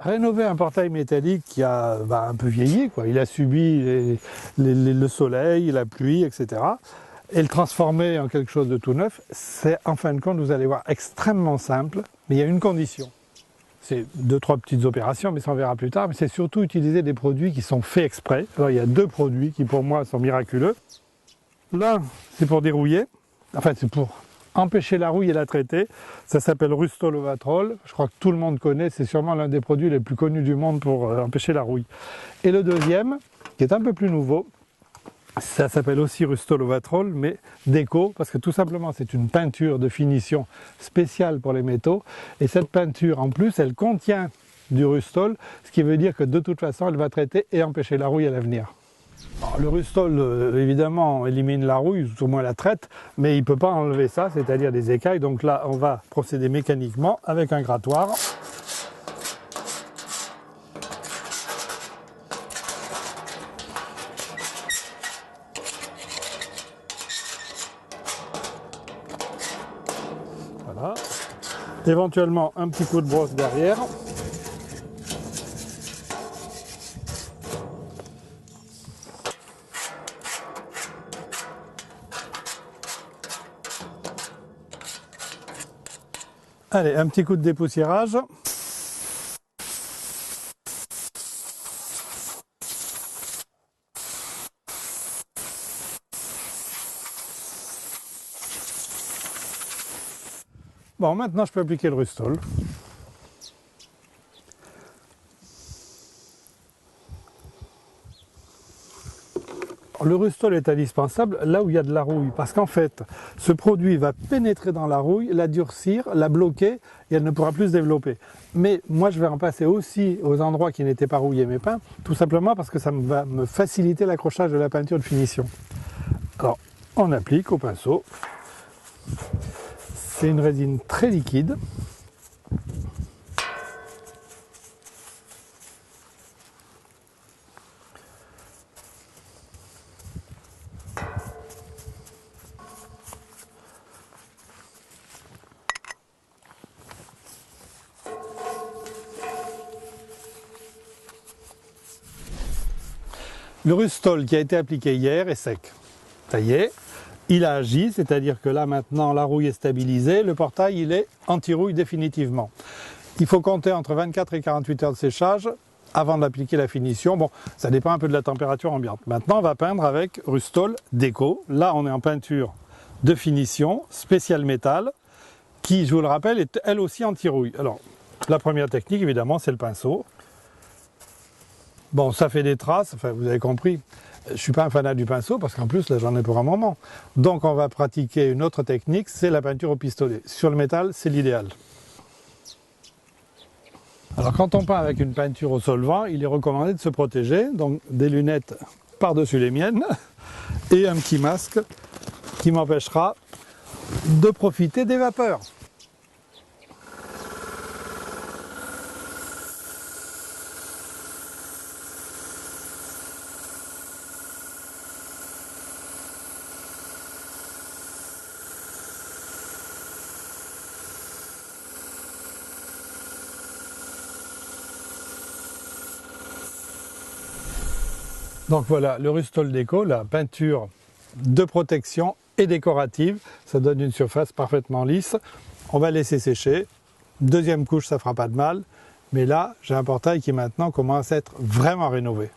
Rénover un portail métallique qui a un peu vieilli, quoi. Il a subi le soleil, la pluie, etc. Et le transformer en quelque chose de tout neuf, c'est en fin de compte, vous allez voir, extrêmement simple, mais il y a une condition. C'est 2-3 petites opérations, mais ça on verra plus tard, mais c'est surtout utiliser des produits qui sont faits exprès. Alors il y a 2 produits qui pour moi sont miraculeux. L'un, c'est pour dérouiller, enfin c'est pour empêcher la rouille et la traiter. Ça s'appelle Rustol Ovatrol. Je crois que tout le monde connaît, c'est sûrement l'un des produits les plus connus du monde pour empêcher la rouille. Et le deuxième, qui est un peu plus nouveau, ça s'appelle aussi Rustol Ovatrol, mais déco, parce que tout simplement c'est une peinture de finition spéciale pour les métaux. Et cette peinture, en plus, elle contient du Rustol, ce qui veut dire que de toute façon, elle va traiter et empêcher la rouille à l'avenir. Le Rustol, évidemment, élimine la rouille, ou au moins la traite, mais il ne peut pas enlever ça, c'est-à-dire des écailles. Donc là, on va procéder mécaniquement avec un grattoir. Voilà. Éventuellement, un petit coup de brosse derrière. Allez, un petit coup de dépoussiérage. Bon, maintenant je peux appliquer le Rustol. Le Rustol est indispensable là où il y a de la rouille, parce qu'en fait, ce produit va pénétrer dans la rouille, la durcir, la bloquer, et elle ne pourra plus se développer. Mais moi, je vais en passer aussi aux endroits qui n'étaient pas rouillés mais peints, tout simplement parce que ça va me faciliter l'accrochage de la peinture de finition. Alors, on applique au pinceau. C'est une résine très liquide. Le Rustol qui a été appliqué hier est sec. Ça y est, il a agi, c'est-à-dire que là maintenant la rouille est stabilisée, le portail il est anti-rouille définitivement. Il faut compter entre 24 et 48 heures de séchage avant d'appliquer la finition. Bon, ça dépend un peu de la température ambiante. Maintenant on va peindre avec Rustol Déco. Là on est en peinture de finition, spéciale métal, qui, je vous le rappelle, est elle aussi anti-rouille. Alors, la première technique évidemment c'est le pinceau. Bon, ça fait des traces, enfin vous avez compris, je ne suis pas un fanat du pinceau parce qu'en plus là j'en ai pour un moment. Donc on va pratiquer une autre technique, c'est la peinture au pistolet. Sur le métal, c'est l'idéal. Alors quand on peint avec une peinture au solvant, il est recommandé de se protéger, donc des lunettes par-dessus les miennes et un petit masque qui m'empêchera de profiter des vapeurs. Donc voilà, le Rustol Déco, la peinture de protection et décorative, ça donne une surface parfaitement lisse. On va laisser sécher. Deuxième couche, ça fera pas de mal. Mais là, j'ai un portail qui maintenant commence à être vraiment rénové.